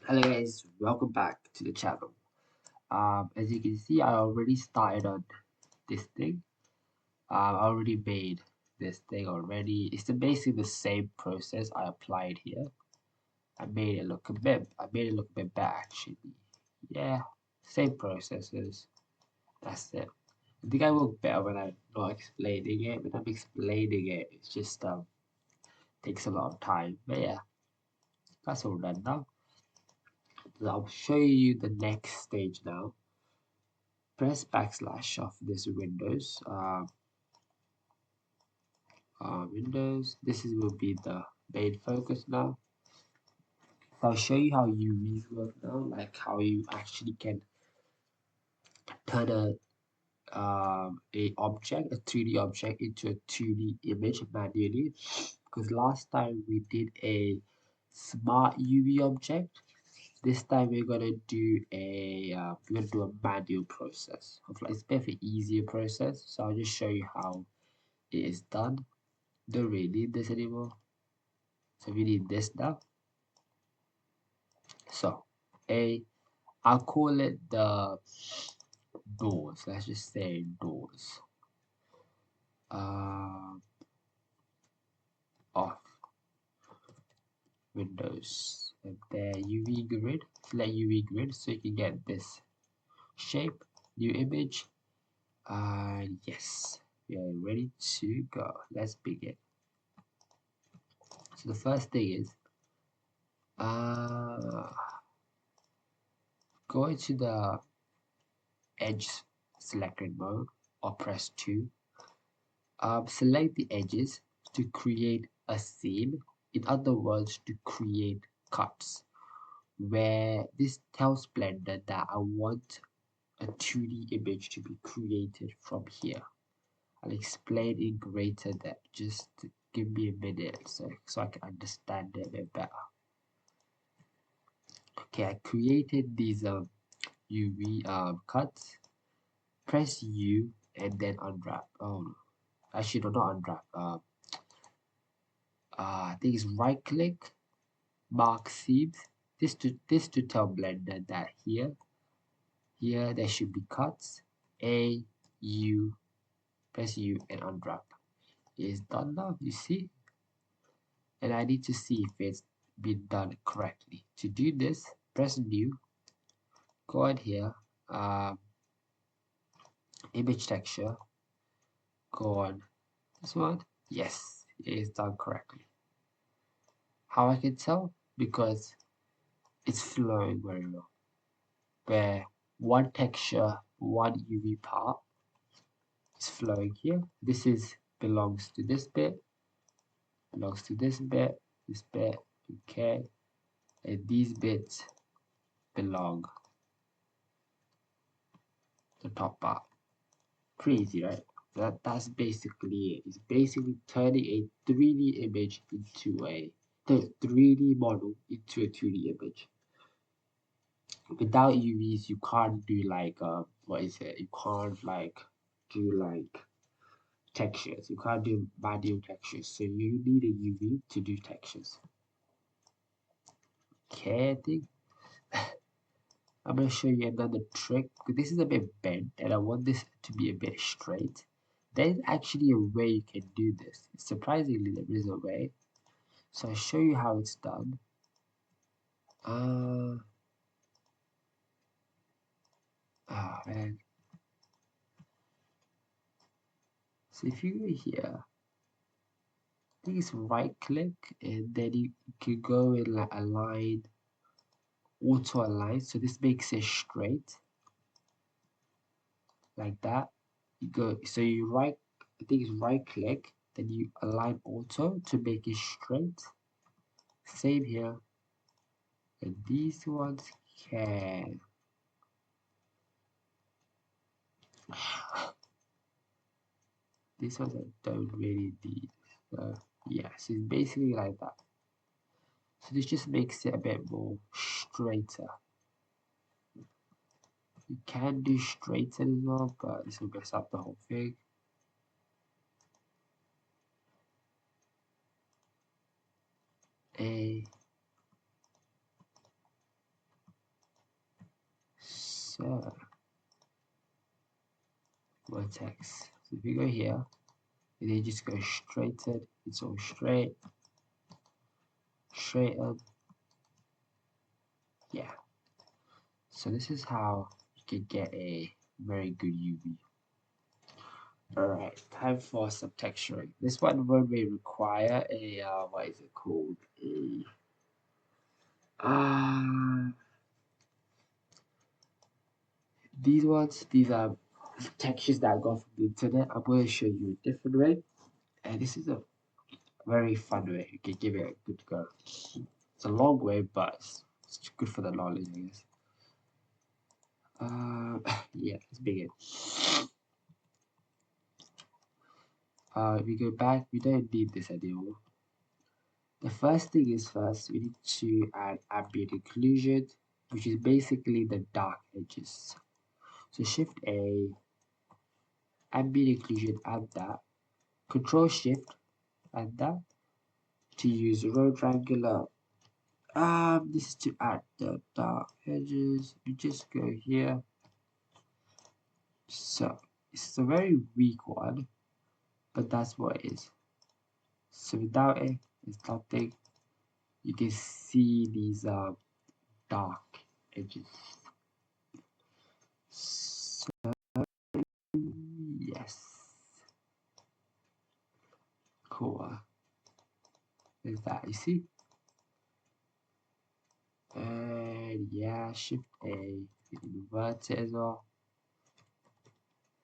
Hello guys, welcome back to the channel. As you can see, I already started on this thing. I already made this thing already. It's basically the same process I applied here. I made it look a bit better actually. Yeah, same processes. That's it. I think I look better when I'm not explaining it. When I'm explaining it, it's just takes a lot of time. But yeah, that's all done now. So I'll show you the next stage now. Press backslash of this Windows. This will be the main focus now. So I'll show you how UVs work now, like how you actually can turn a object, a 3D object, into a 2D image manually. Because last time we did a smart UV object. This time we're gonna do a manual process. Hopefully it's a bit of an easier process. So I'll just show you how it is done. Don't really need this anymore. So we need this now. So I'll call it the doors. Let's just say doors. Uh, of Windows. And then UV grid. Select UV grid so you can get this shape, new image. Yes, we are ready to go. Let's begin. So the first thing is uh, go into the edge selected mode or press 2. Select the edges to create a scene. In other words, to create cuts. Where this tells Blender that I want a 2D image to be created from here. I'll explain in greater depth. Just give me a minute so I can understand it a bit better. Okay, I created these UV cuts. Press U and then unwrap. Oh no, actually no, not unwrap. I think it's right click, mark seams. This to tell Blender that here there should be cuts. A U, press U and unwrap. It is done now. You see, and I need to see if it's been done correctly. To do this, press New. Go ahead here. Image texture. Go on this one. Yes, it is done correctly. How I can tell? Because it's flowing very well. Where one texture, one UV part is flowing here. This is belongs to this bit, belongs to this bit, okay, and these bits belong to the top part. Pretty easy, right? That's basically it. It's basically turning a 3D image into the 3D model into a 2D image. Without UVs, you can't do like what is it? You can't like do like textures. You can't do manual textures. So you need a UV to do textures. Okay, I think I'm gonna show you another trick. This is a bit bent, and I want this to be a bit straight. There's actually a way you can do this. Surprisingly, there is a way. So I'll show you how it's done. Man. So if you go here, I think it's right click and then you can go and like align, auto align. So this makes it straight like that. You go, so you I think it's right click, then you align auto to make it straight. Same here. And these ones can these ones I don't really need. So yeah, so it's basically like that. So this just makes it a bit more straighter. You can do straighter as well, but this will mess up the whole thing. A So vertex. So if you go here, and then just go straighten. It's all straight, straighten. Yeah. So this is how you can get a very good UV. Alright, time for some texturing. This one may require a what is it called? These are textures that I got from the internet. I'm going to show you a different way, and this is a very fun way. You can give it a good go. It's a long way, but it's good for the knowledge, I guess. Yeah, let's begin. We go back. We don't need this anymore. The first thing is first, we need to add ambient occlusion, which is basically the dark edges. So Shift A, ambient occlusion, add that. Control Shift, add that. To use row triangular. This is to add the dark edges. You just go here. So it's a very weak one, but that's what it is. So without it, it's nothing. You can see these dark edges. So yes, cool. There's that. You see, and yeah, Shift A, invert it as well.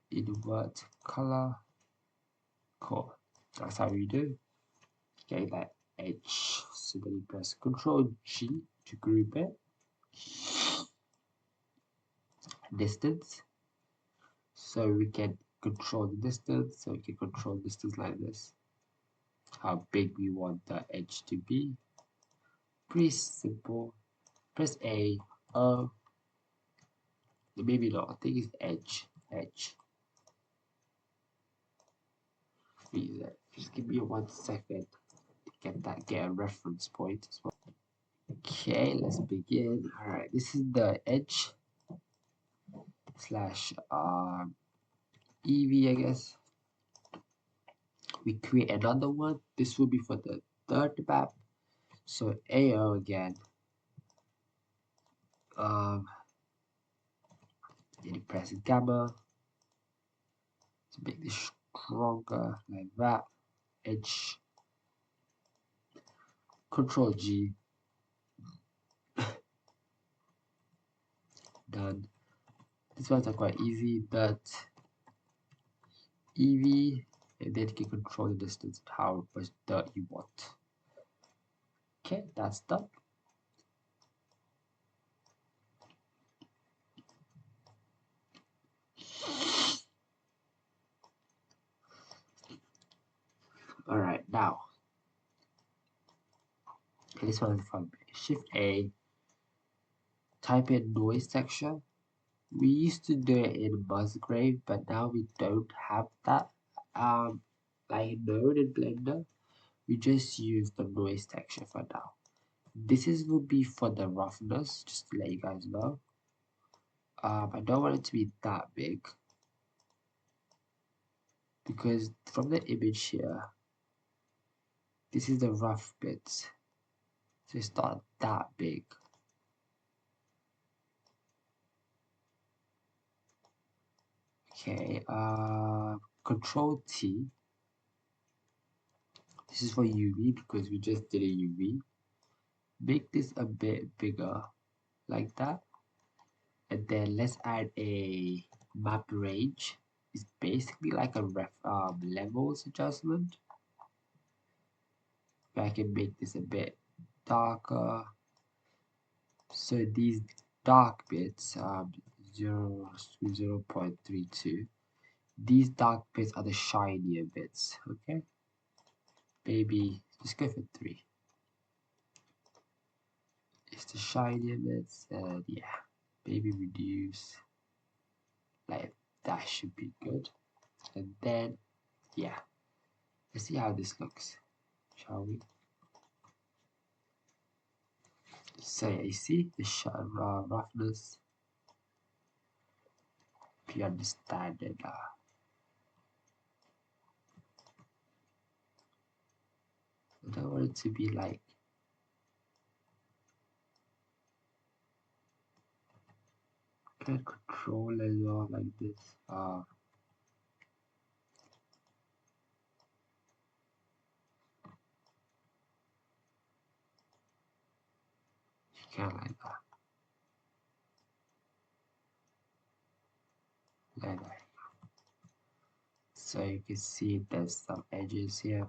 Invert color. Cool. That's how you do. Okay, that edge. So then you press Control G to group it. Distance. So we can control the distance. So we can control distance like this. How big we want the edge to be. Pretty simple. Press A, O. Maybe not. I think it's edge. Edge. Freeze it. Just give me 1 second to get a reference point as well. Okay, let's begin. Alright, this is the edge slash EV, I guess. We create another one. This will be for the third map. So AO again. Then you press gamma to make this stronger like that. Edge. Control G. Done. These ones are quite easy. Dot EV, and then you can control the distance and how much dirt you want. Okay, that's done. Alright, now this one is from Shift A, type in noise texture. We used to do it in Musgrave, but now we don't have that. Like Node in Blender, we just use the noise texture for now. This will be for the roughness, just to let you guys know. I don't want it to be that big because from the image here, this is the rough bits, so it's not that big. Okay, Control T. This is for UV because we just did a UV. Make this a bit bigger, like that. And then let's add a map range. It's basically like a levels adjustment. I can make this a bit darker. So these dark bits, 0 to 0.32. These dark bits are the shinier bits, okay? Maybe just go for 3. It's the shinier bits, and yeah, maybe reduce. Like that should be good. And then, yeah, let's see how this looks, shall we? So yeah, you see the roughness. If you understand it. I don't want it to be like can control as well like this. You can't like that. Like that. So you can see there's some edges here.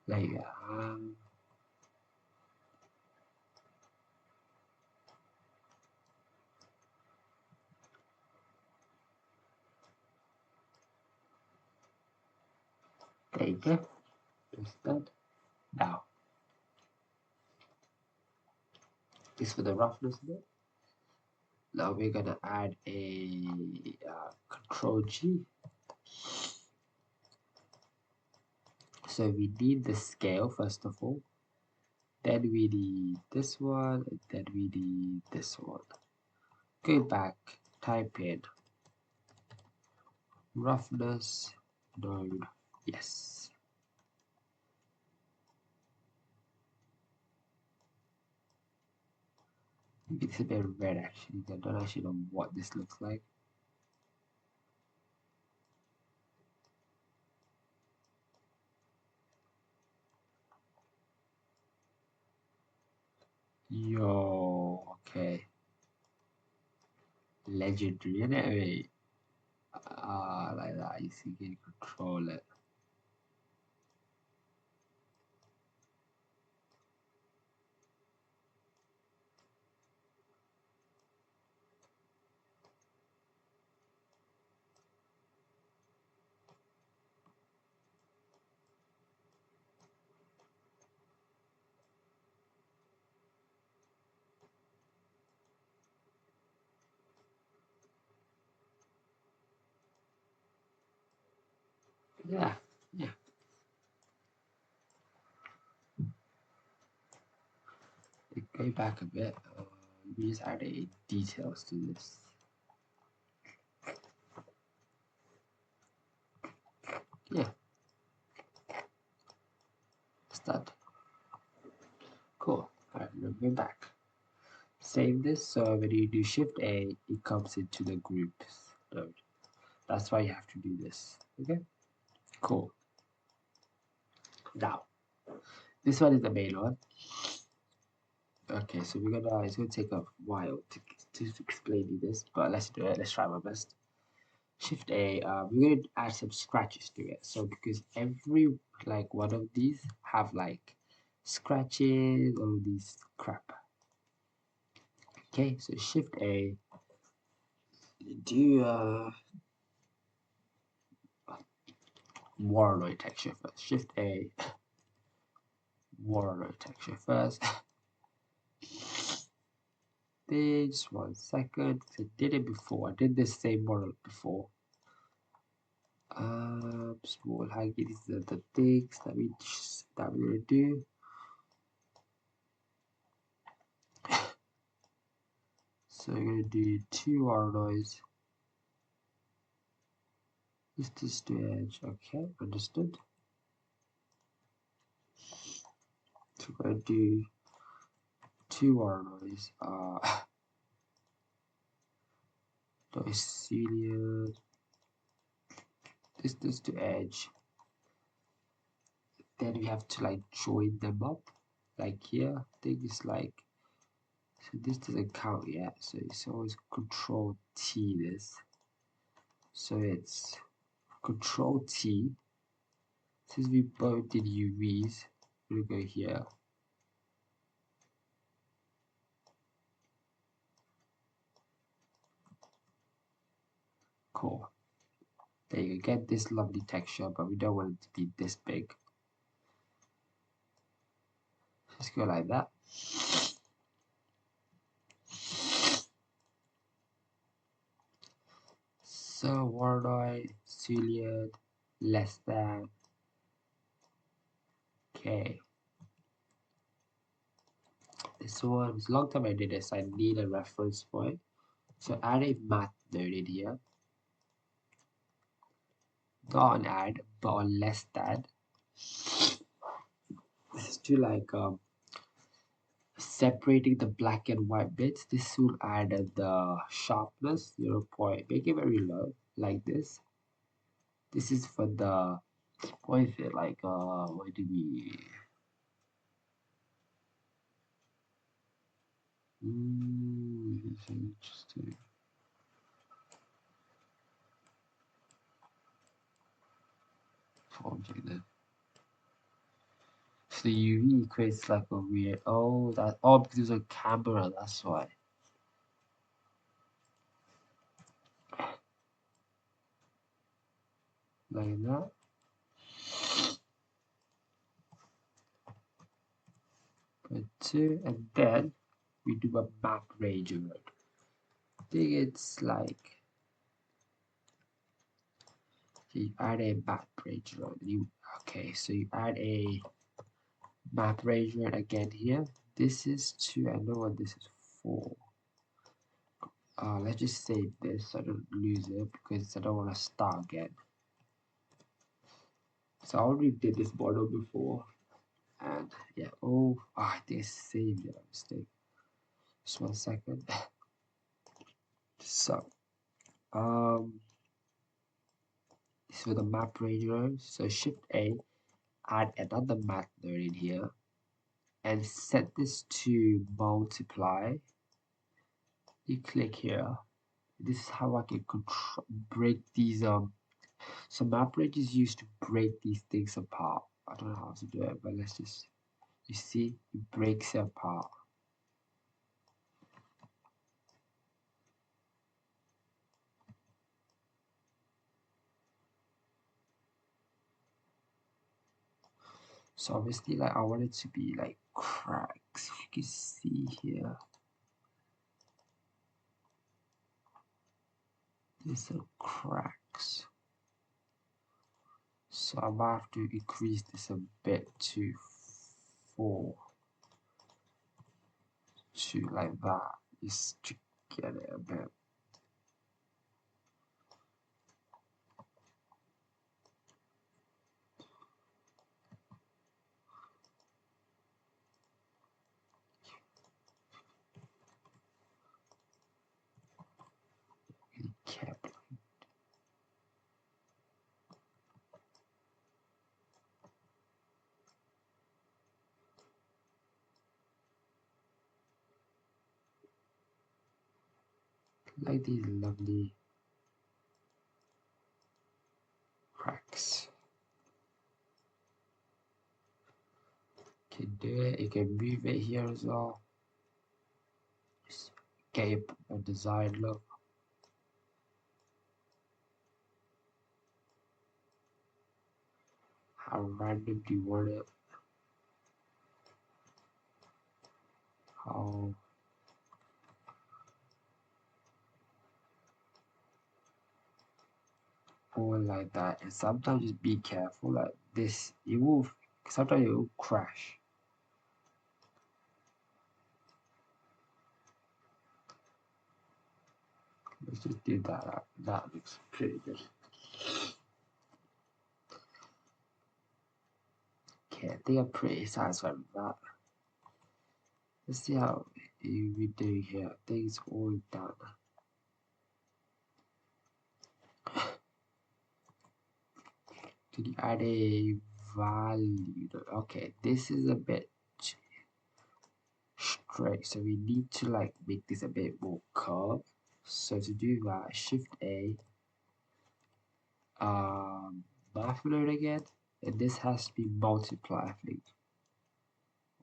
Like there you go. Just that. Now, this for the roughness bit. Now we're gonna add a Control G. So we need the scale first of all. Then we need this one, and then we need this one. Go back, type in roughness node. Yes. It's a bit red actually. I don't actually know what this looks like. Yo, okay. Legendary, innit? Like that. You see, you can control it. Yeah, yeah. Go back a bit. We just added details to this. Yeah. Start. Cool. Alright, we're back. Save this so when you do Shift A, it comes into the groups node. That's why you have to do this. Okay? Cool. Now, this one is the main one. Okay, so it's gonna take a while to explain you this, but let's do it. Let's try my best. Shift A, we're gonna add some scratches to it. So because every like one of these have like scratches, all these crap. Okay, so Shift A, do Warlock texture first. Shift A, Warlock texture first. Just 1 second. I did it before. I did the same model before. Small height. These are the things that we're gonna do. So we're gonna do 2 noise. Distance to edge. Okay, understood. So we're gonna do 2 noise. Noise serious. Distance to edge. Then we have to like join them up. Like here, I think it's like so this doesn't count yet, so it's always Control T this. So it's Control T. Since we both did UVs, we'll go here. Cool. There you get this lovely texture, but we don't want it to be this big. Just go like that. So Warnoy, Juliet, less than. Okay. This one is a long time I did this. I need a reference point. So add a math node in here. Not on add, but on less than. This is to like separating the black and white bits. This will add the sharpness 0 point. Make it very low, like this. This is for the, what is it, like, what do we, this is interesting. Object then. So the UV creates like a weird, oh, that, oh, because there's a camera, that's why. Like that. Put 2, and then we do a map range of it. I think it's like, you add a map range of it. Okay, so you add a map range of it again here. This is to, I know what this is for. Let's just save this so I don't lose it because I don't want to start again. So I already did this model before, and yeah, I think I saved it, mistake. Just 1 second. So, this is for the map range. So Shift A, add another map node in here, and set this to multiply. You click here. This is how I can break these so map range is used to break these things apart. I don't know how to do it, but let's just, you see, it breaks it apart. So obviously, like, I want it to be like cracks. You can see here. There's some cracks. So I might have to increase this a bit to 4. To like that. Just to get it a bit. Really careful. Like these lovely cracks. You can do it. You can move it here as well. Just get a desired look. How random do you want it? How all like that, and sometimes just be careful like this. It will sometimes it will crash. Let's just do that. That looks pretty good. Okay, I think I'm pretty satisfied with that. Let's see how we do here. I think it's all done. Did you add a value? Okay, this is a bit straight, so we need to like make this a bit more curved. So to do that, Shift A, math node again, and this has to be multiply, I think,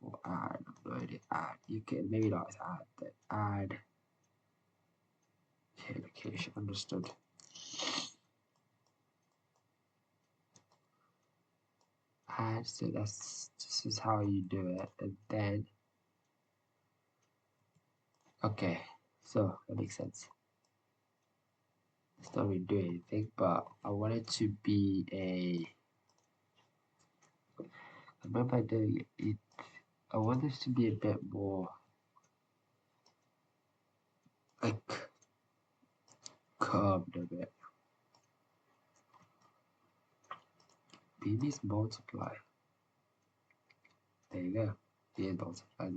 or add. No idea. Add. You can maybe not add. But add. Okay, location understood. And so this is how you do it. And then, okay, so that makes sense. It's not really doing anything, but I want it to be I remember doing it, I want this to be a bit more like curved a bit. Maybe it's multiply. There you go. Yeah, multiply.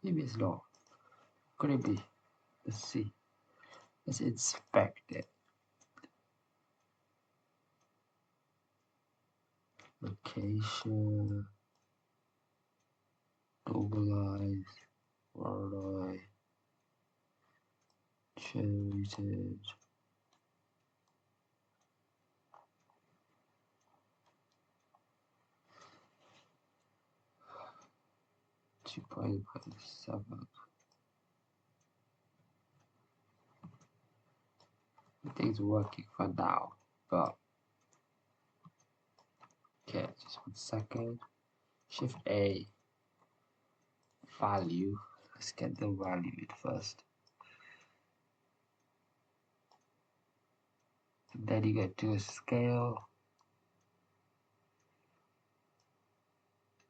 Maybe it's not. Could it be? Let's see. Let's inspect it. Location. Normalize. Wordline. Generated. 2.7. Everything's working for now, but okay, just 1 second. Shift A, value. Let's get the value in first. And then you get to a scale.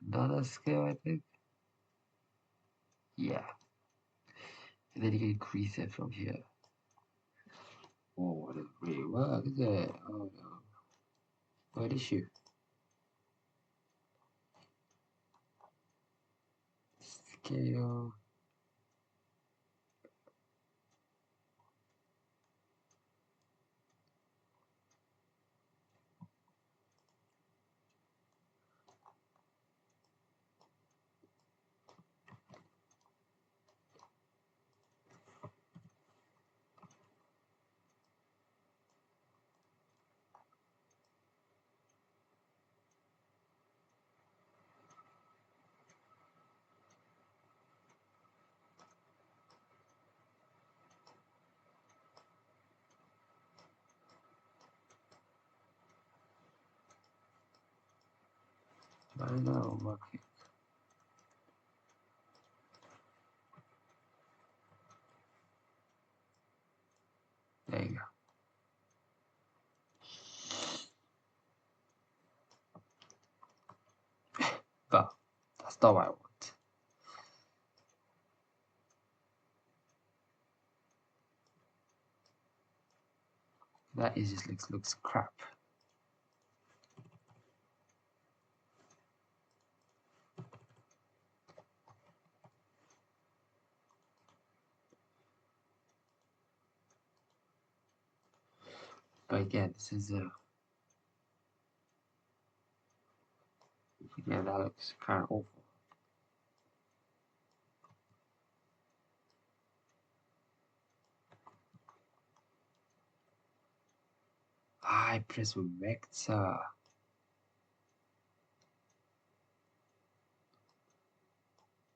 Another scale, I think. Yeah. And then you can increase it from here. Oh, it doesn't really work, is it? Oh no. What issue? Scale. I don't know. Okay. There you go. But that's not what I want. That is just looks crap. But again, this is a yeah, that looks kind of awful. I press vector.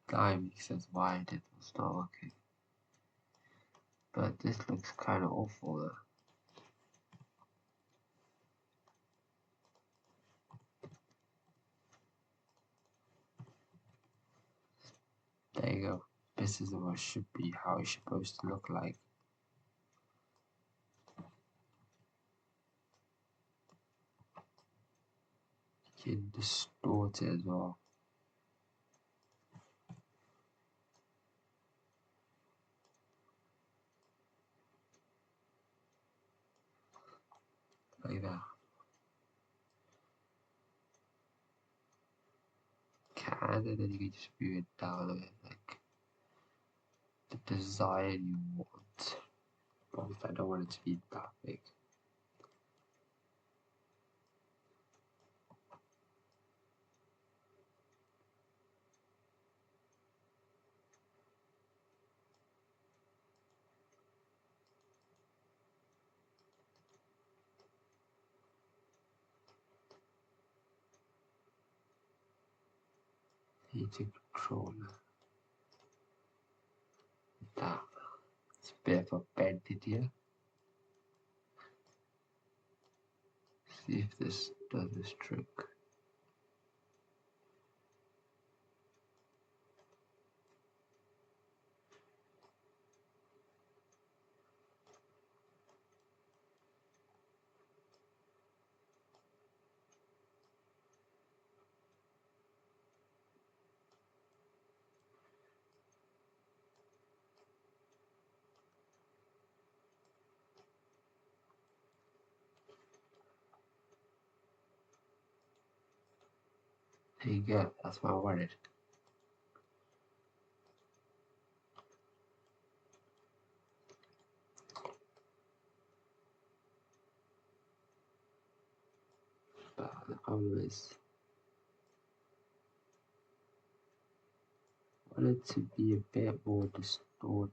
That makes sense why it was not working. But this looks kind of awful though. There you go. This is what it should be, how it's supposed to look like. You can distort it as well. Like that. And then you can just view it down a bit, like the design you want. But I don't want it to be that big. You need to control that. It's a bit of a bend in here. See if this does this trick. There you go, that's what I wanted. But the problem is, I want it to be a bit more distorted.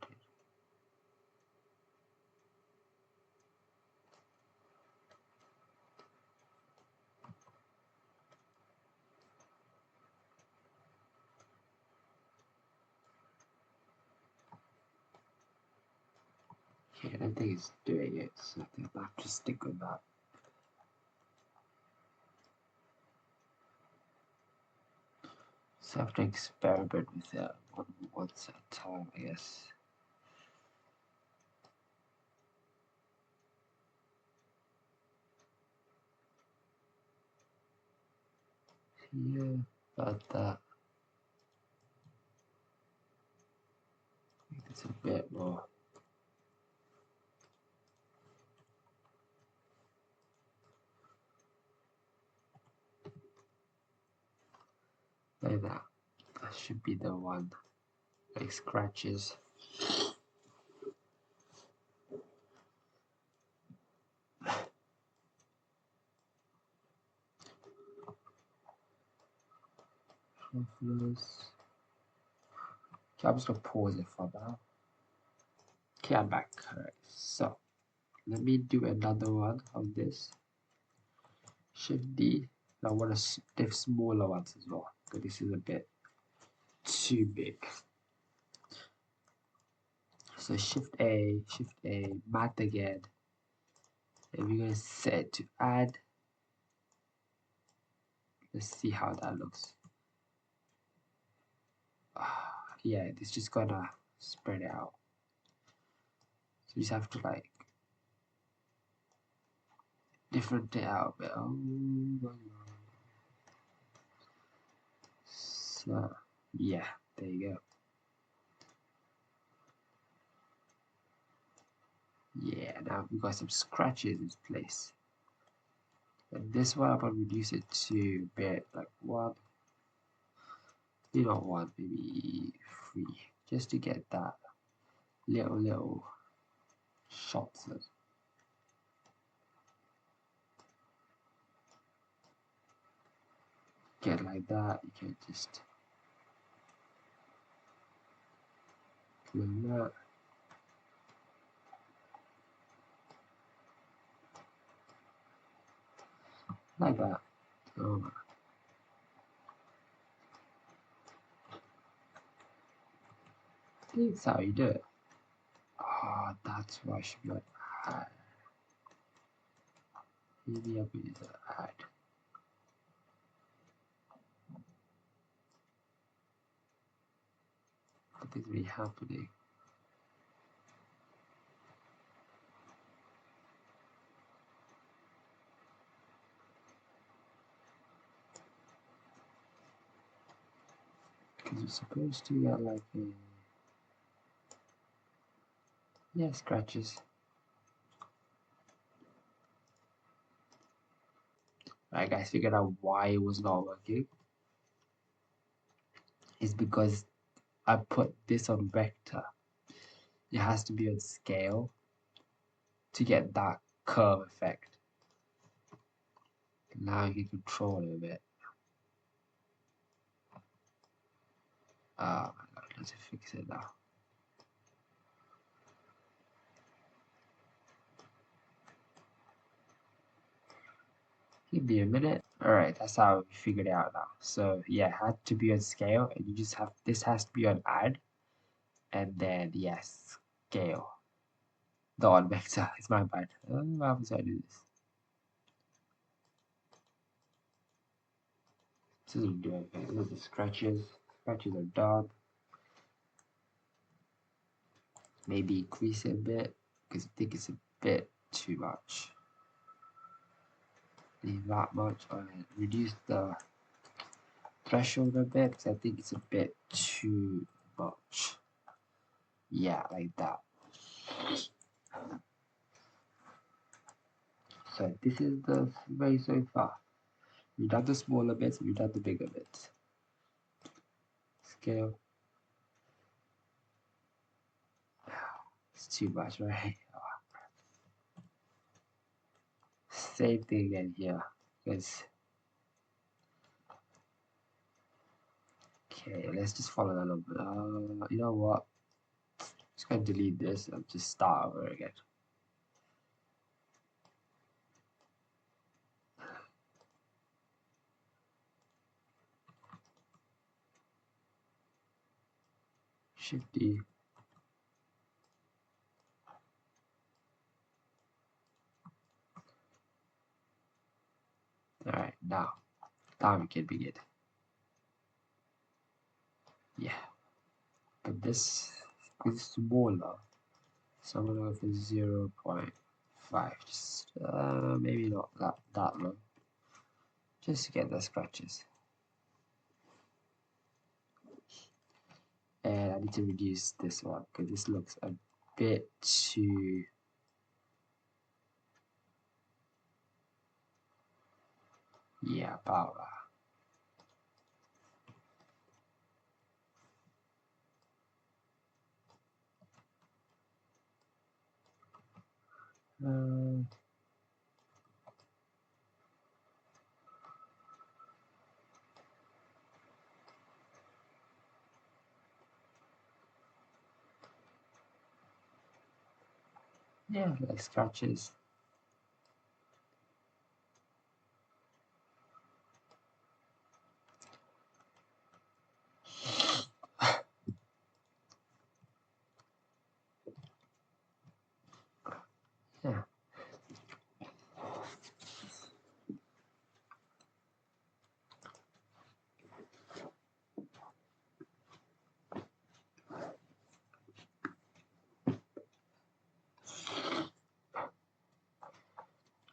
Okay, I don't think it's doing it, so I think I'll have to stick with that. So I have to experiment with it once at a time, I guess. Yeah, about that. It's a bit more. Like that. That should be the one. Like scratches. Shufflers. Okay, I'm just gonna pause it for now. Okay, I'm back. Alright, so let me do another one of this. Shift D. I want to diff smaller ones as well, because this is a bit too big. So Shift A, math again. And we're gonna set it to add. Let's see how that looks. Yeah, it's just gonna spread it out. So you just have to like different it out a bit. Oh my god. So yeah, there you go. Yeah, now we've got some scratches in place. And this one I'm gonna reduce it to a bit like one, one, maybe three, just to get that little shots of. Get like that, you can just like that. Like that. So I think that's how you do it. Ah, that's why I should be like add. Maybe I'll be the add. Nothing's really happening. Because you're supposed to get like a. Yeah, scratches. Right, guys, figured out why it was not working. It's because I put this on vector. It has to be on scale to get that curve effect. Now you can control it a bit. Oh my god, let's fix it now. Give me a minute. Alright, that's how we figured it out now. So yeah, it had to be on scale, and you just have this has to be on add, and then yes, scale. The on vector. It's my bad. What happens when I do this? doesn't do anything. Look at the scratches. Scratches are done. Maybe increase it a bit because I think it's a bit too much. Leave that much and reduce the threshold a bit because I think it's a bit too much. Yeah, like that. So this is the way so far. We've done the smaller bits, we've done the bigger bits. Scale. It's too much, right? Same thing again here. Because okay, let's just follow that a little bit. You know what? Just gonna delete this and just start over again. Shift D. Alright, now we can begin. Yeah, but this is smaller, so I'm gonna go for 0.5. Just maybe not that low, just to get the scratches. And I need to reduce this one because this looks a bit too. Yeah, about that. Yeah, like scratches. Yeah.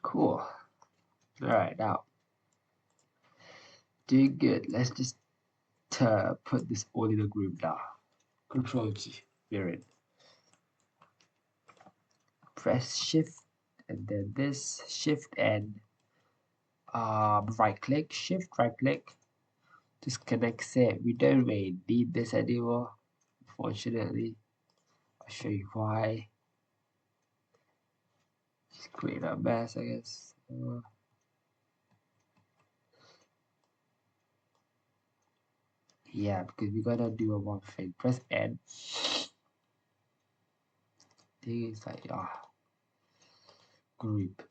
Cool. Alright, now doing good. Let's just put this all in a group now. Control G. We're in. Press Shift and then this Shift and right click. Shift right click. Just connect it. We don't really need this anymore. Unfortunately, I'll show you why. Just create a mess, I guess. Yeah, because we gotta do a one thing. Press N. Thing is like group.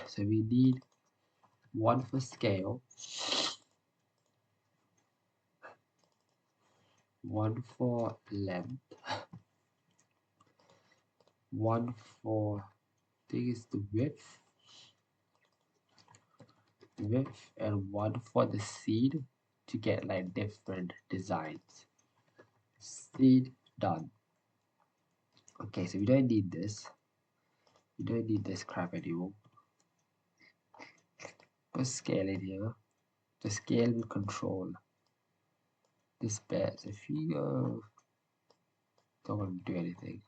So we need one for scale, one for length, one for I think it's the width, and one for the seed to get like different designs. Seed done. Okay, so we don't need this. We don't need this crap anymore. Put scale in here. The scale will control this bit. So if you go, don't want to do anything.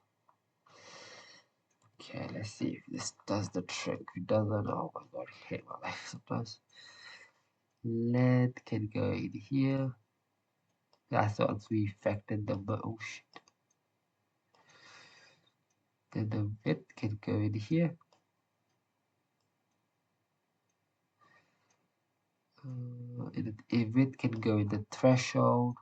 Okay, let's see if this does the trick. If it doesn't, oh my god, I hate my life sometimes. Length can go in here. That's once we affected the oh shit. Then the width can go in here. Width can go in the threshold.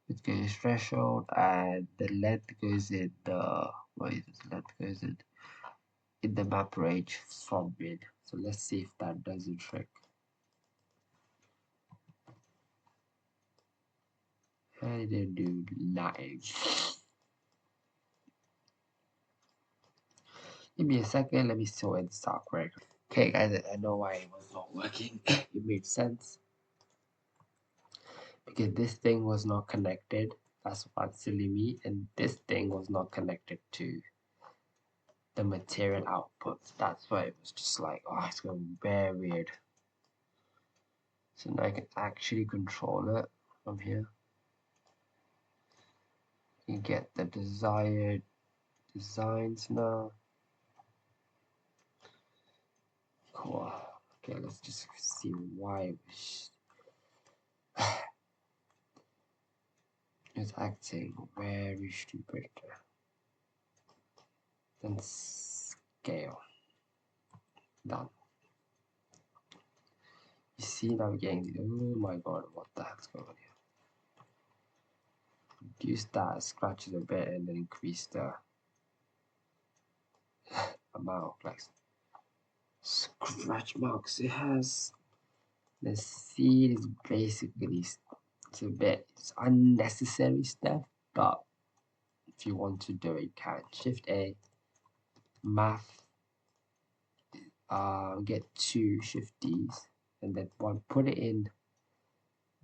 Width goes in threshold, and the length goes in the length goes in the map range from mid. So let's see if that does the trick. And it didn't do nothing. Give me a second, let me sort this out correctly. Okay, guys, I know why it was not working. It made sense because this thing was not connected. That's what silly me, and this thing was not connected to the material output. That's why it was just like, oh, it's going very weird. So now I can actually control it from here. You get the desired designs now. Cool. Okay, let's just see why it was it's acting very stupid. Then scale. Done. You see now we're getting, oh my god, what the heck's going on here? Reduce that scratches a bit and then increase the amount, like scratch marks it has. The seed is basically, it's unnecessary stuff, but if you want to do it, you can. Shift A, math, get two shift Ds, and then one, put it in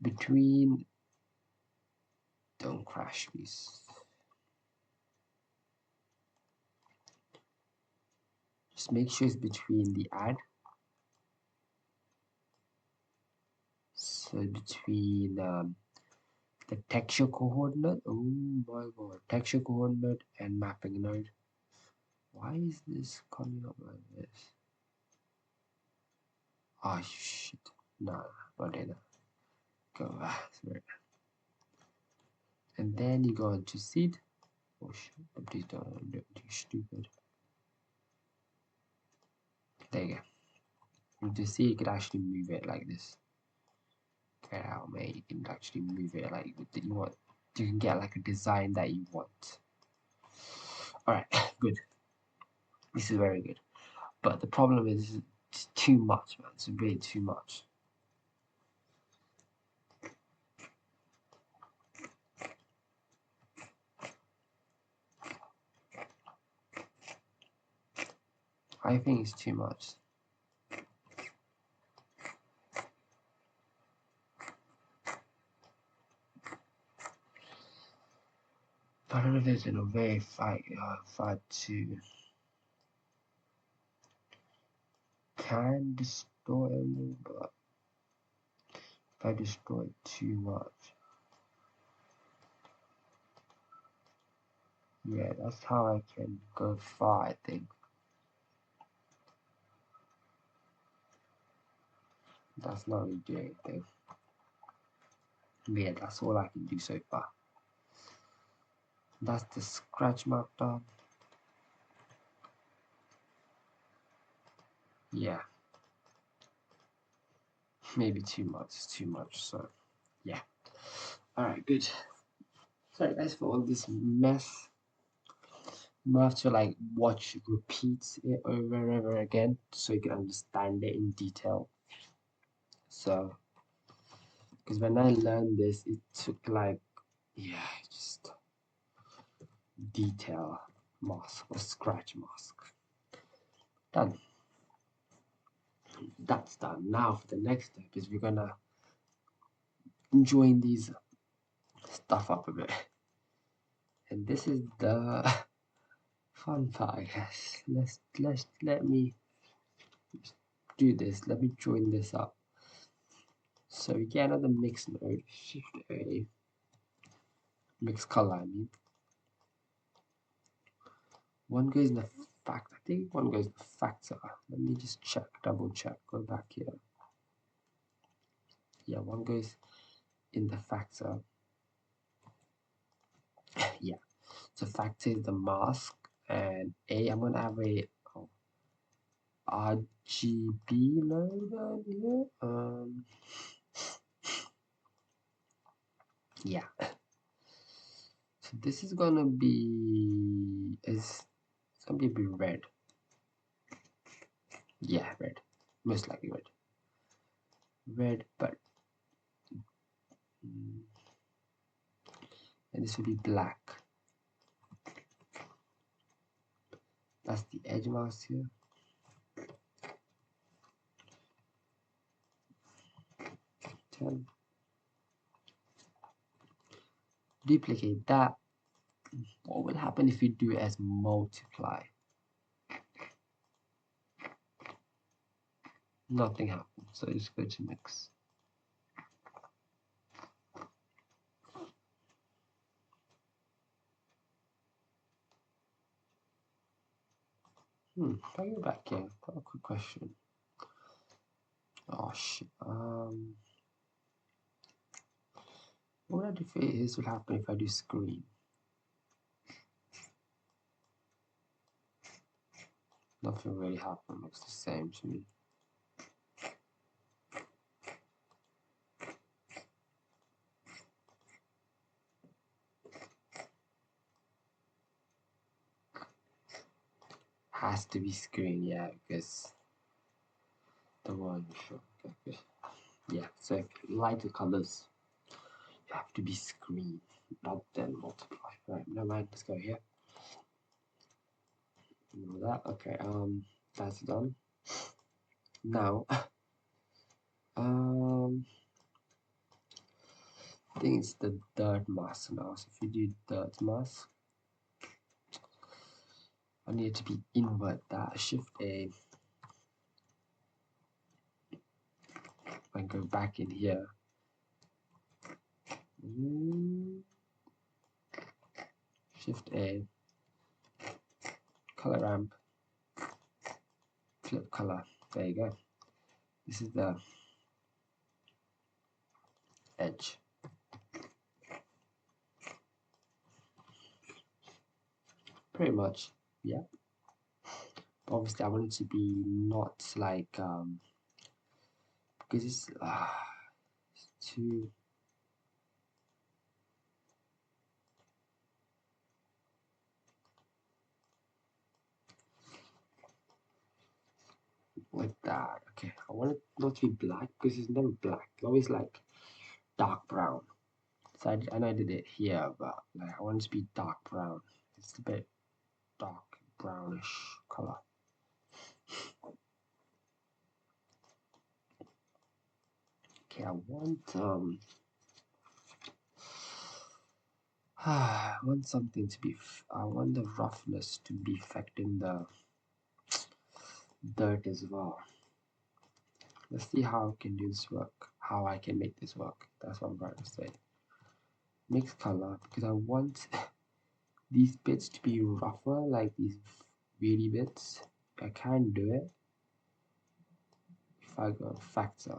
between, don't crash please. Just make sure it's between the add. So between the texture coordinate, oh my god, texture coordinate and mapping node. Why is this coming up like this? Oh shit, no, not in it. Go back, sorry. And then you go into seed. Oh shit, please don't do too stupid. There you go. Into seed, you could actually move it like this. Get out, mate. You can actually move it like you want. You can get like a design that you want. Alright, good. This is very good. But the problem is it's too much, man. It's way too much. I think it's too much. But I don't know if there's a way if I to can destroy them, but if I destroy too much, yeah, that's how I can go far, I think. That's not really doing anything. Yeah, that's all I can do so far. That's the scratch mark done. Yeah. Maybe too much, too much, so yeah. Alright, good. Sorry guys for all this mess. You have to like watch repeats it over and over again so you can understand it in detail. So because when I learned this it took like, yeah, just detail mask or scratch mask. Done. That's done. Now for the next step is we're gonna join these stuff up a bit. And this is the fun part, I guess. Let me do this. Let me join this up. So we get another mix node, shift A, mix color, I mean. One goes in the fact, I think one goes in the factor. Let me just check, double check, go back here. Yeah, one goes in the factor. Yeah, so factor is the mask, and A, I'm gonna have a RGB node over here. Yeah. So this is gonna be it's gonna be a bit red. Yeah, red. Most likely red. Red, but and this will be black. That's the edge mask here. 1. Duplicate that. What will happen if you do as multiply? Nothing happens, so just go to mix. If I go back here, I've got a quick question. Oh shit. What would I do if this will happen if I do screen? Nothing really happened, looks the same to me. Has to be screen, yeah, because the one, okay. Yeah, so if you like the colors, you have to be screen, not then multiply. Right, never mind, let's go here. Ignore that, okay, that's done. Now, I think it's the dirt mask now. So if you do dirt mask, I need to be invert that, shift A, and go back in here. Shift A, color ramp, flip color. There you go. This is the edge. Pretty much, yeah. But obviously, I want it to be not like because it's too. Like that. Okay, I want it not to be black because it's never black. It's always like dark brown. So I know I did it here, but like I want it to be dark brown. It's a bit dark brownish color. Okay, I want something to be. I want the roughness to be affecting the dirt as well. Let's see how I can do this work. How I can make this work. That's what I'm trying to say. Mix color because I want these bits to be rougher, like these weedy bits. I can do it if I go factor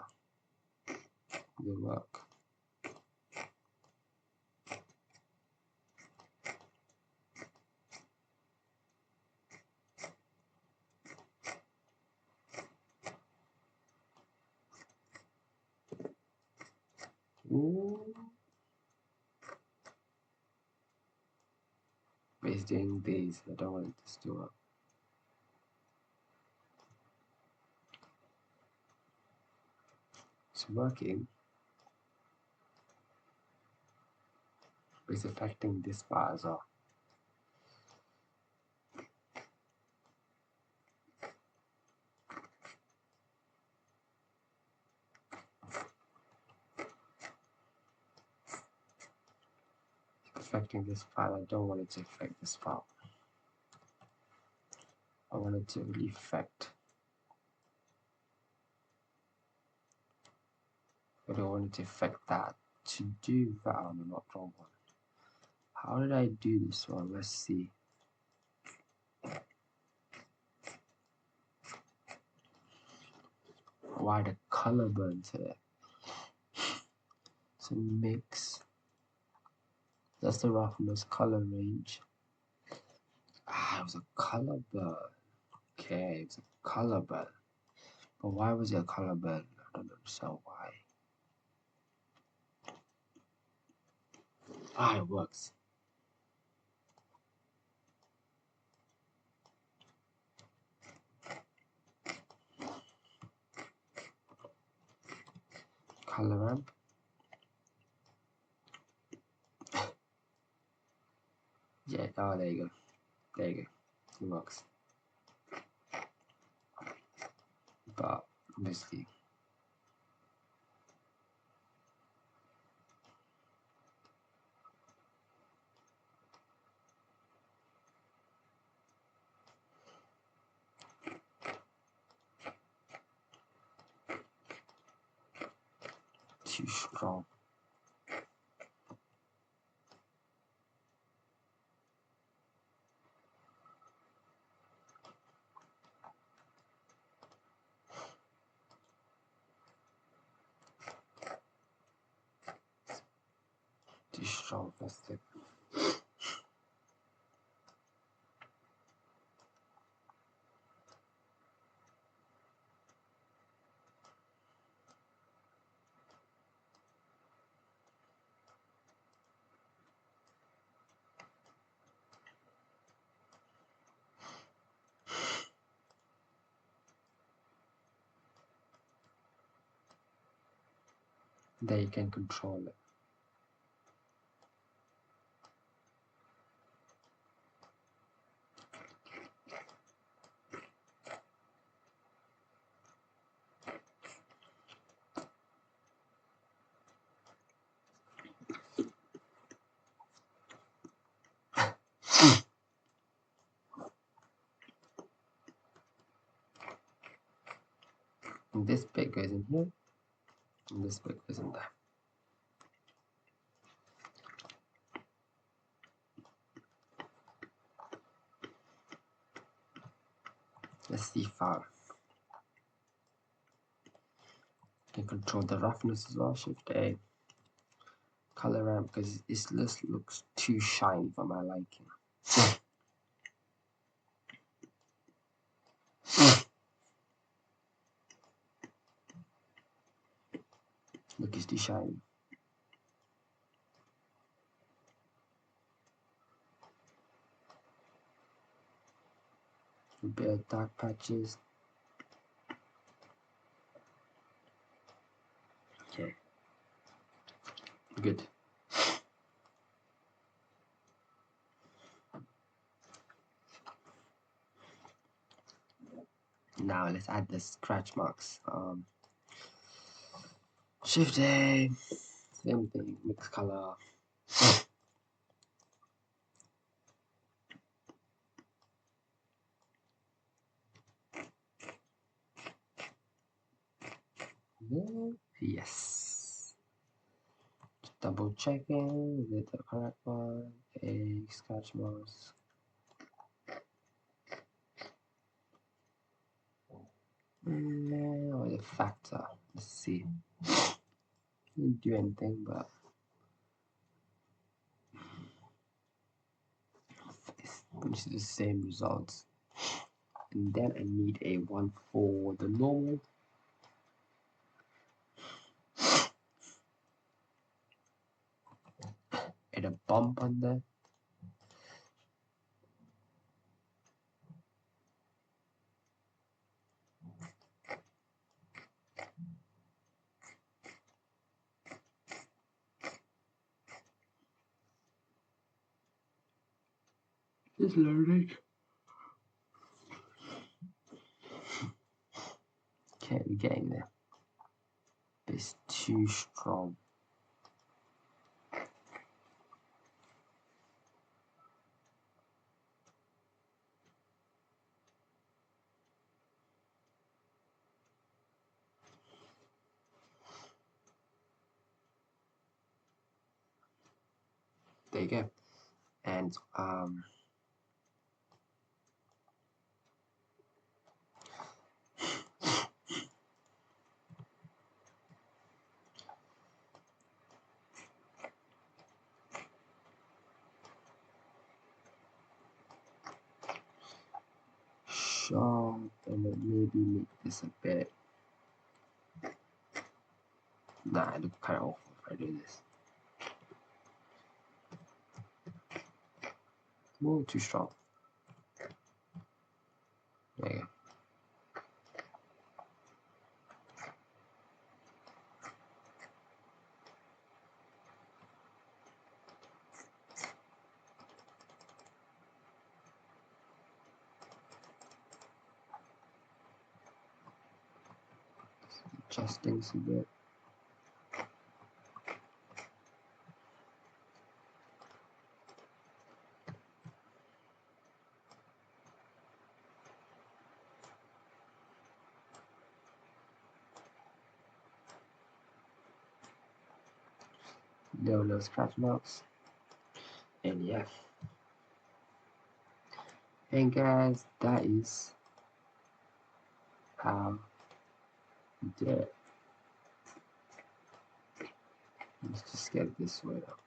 the work. Ooh. But it's doing these. I don't want this to work. It's working. But it's affecting this part as well. Affecting this part. I don't want it to affect this part. I want it to really affect. I don't want it to affect that. To do that, I'm not wrong one. How did I do this one? Let's see. Why the color burns here? So mix. That's the roughness color range. It was a color burn. Okay, it's a color burn. But why was it a color burn? I don't understand why. It works. Color ramp. Yeah, there you go. There you go. It works. But obviously too strong. Too strong for stick. They can control it. And this bit goes in here, and this bit goes in there. Let's see far. You can control the roughness as well. Shift A. Color ramp because this looks too shiny for my liking. Look, it's too shiny. A bit of dark patches. Okay. Good. Now let's add the scratch marks. Shift A. Same thing. Mix color. Yes. Double checking. Is it the correct one? A scratch marks. Or the factor. Let's see. Didn't do anything, but it's the same results. And then I need a one for the normal. And a bump on there. Just loading. Okay, we're getting there. It's too strong. There you go. And sharp, and then maybe make this a bit. Nah, I look kind of awful if I do this. More too strong. There you go. Adjusting this a bit. no scratch marks. And yeah, and guys, that is how you do it. Let's just get this way up.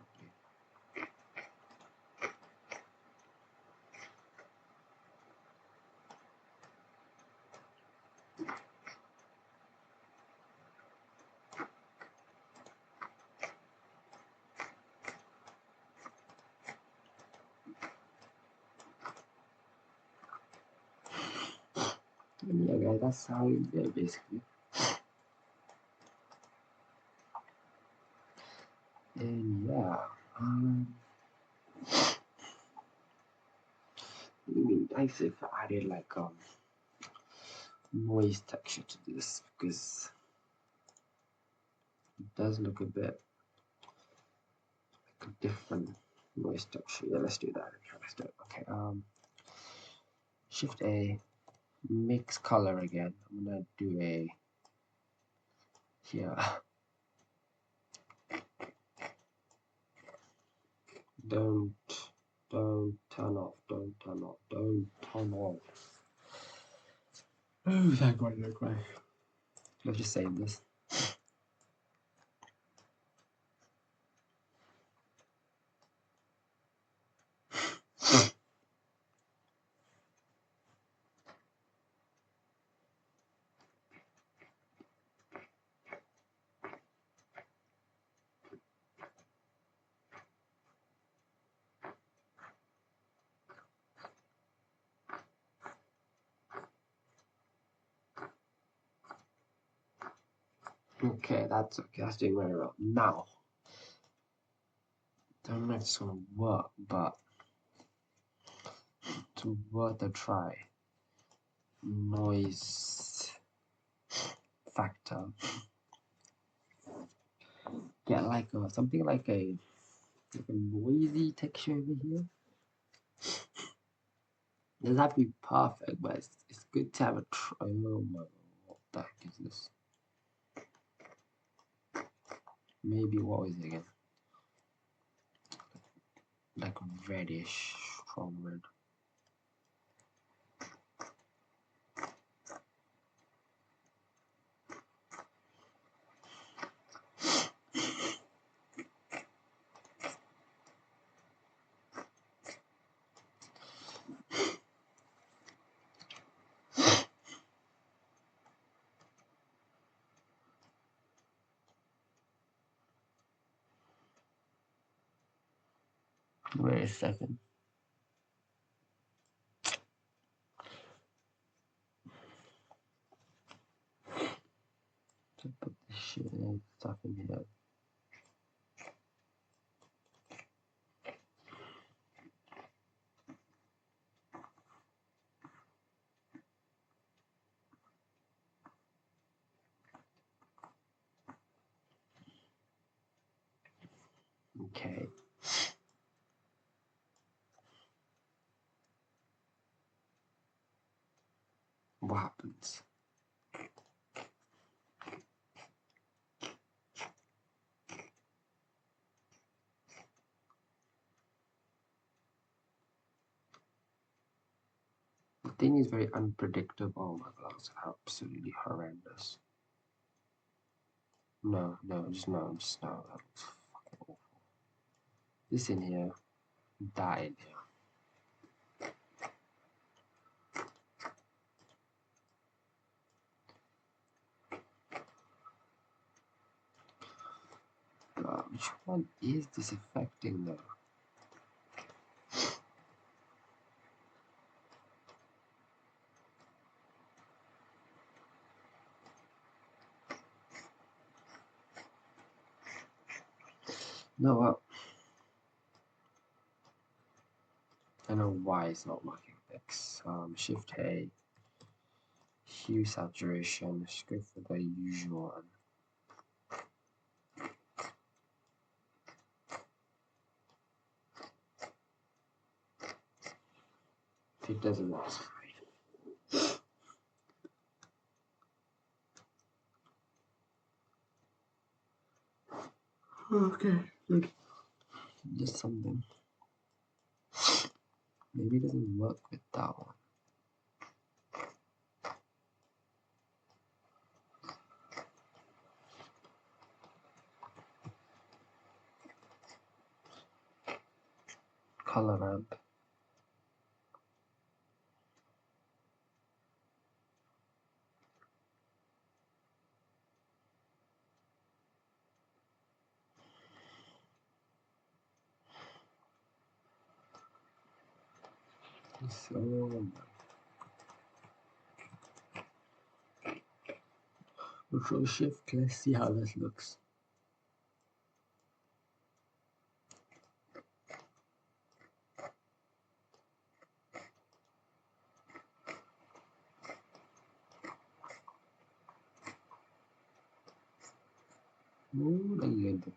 And yeah, guys, that's how you do it basically. And yeah, I think I added like noise texture to this because it does look a bit like a different noise texture. Yeah, let's do that. Okay, let's do it. Okay, Shift A, mix color again. I'm gonna do a here. Don't turn off. Don't turn off. Don't turn off. Oh, thank God, look right. Let's just save this. Okay, that's okay. That's doing very well. Now, don't know if it's gonna work, but it's worth a try. Noise factor. Get like something like a noisy texture over here. It doesn't have to be perfect, but it's good to have a try. Oh my God, what the heck is this? Maybe what was it again? Like reddish, strong red. Wait a second. To put this shit and stuff in here. Okay. What happens? The thing is very unpredictable. Oh my God, it's absolutely horrendous. No, just no. That looks fucking awful. This in here, that in here. Which one is this affecting though? No, I know why it's not working. X, Shift A, hue saturation. Let's go for the usual one. If it doesn't work, okay. Look, just something. Maybe it doesn't work with that one. Color ramp. So Control Shift. Let's see how this looks. Oh, that's good.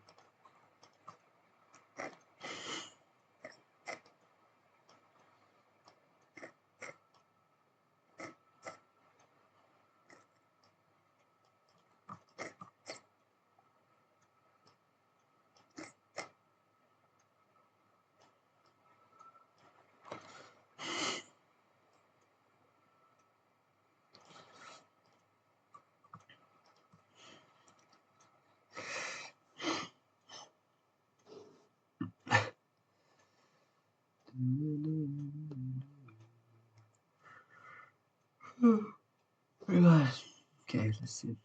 Relax. Okay, let's see.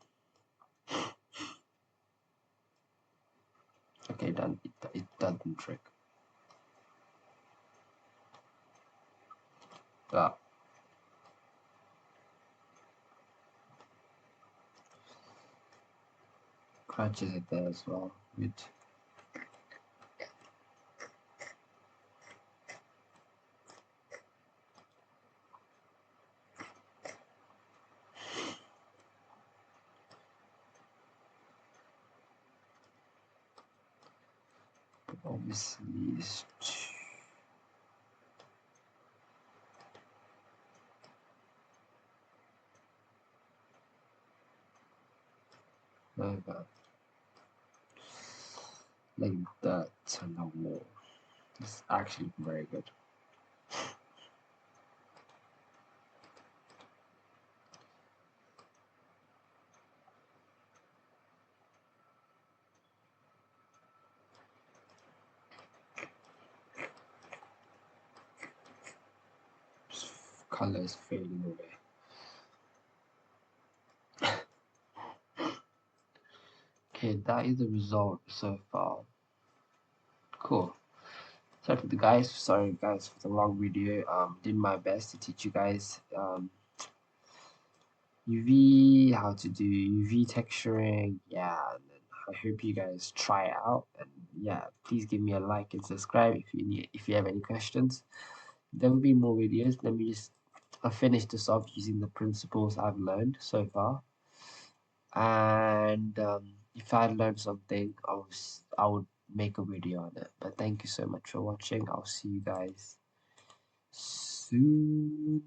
Okay, done. It doesn't trick. Ah, crutches it there as well. Good. Obviously, it's like that. Like that on the wall. It's actually very good. Color is fading away. Okay, that is the result so far. Cool. Sorry for the guys. Sorry guys for the long video. Did my best to teach you guys UV, how to do UV texturing. Yeah, and then I hope you guys try it out. And yeah, please give me a like and subscribe if you have any questions. There will be more videos. Let me just finish this off using the principles I've learned so far. And if I learned something, I would make a video on it. But thank you so much for watching. I'll see you guys soon.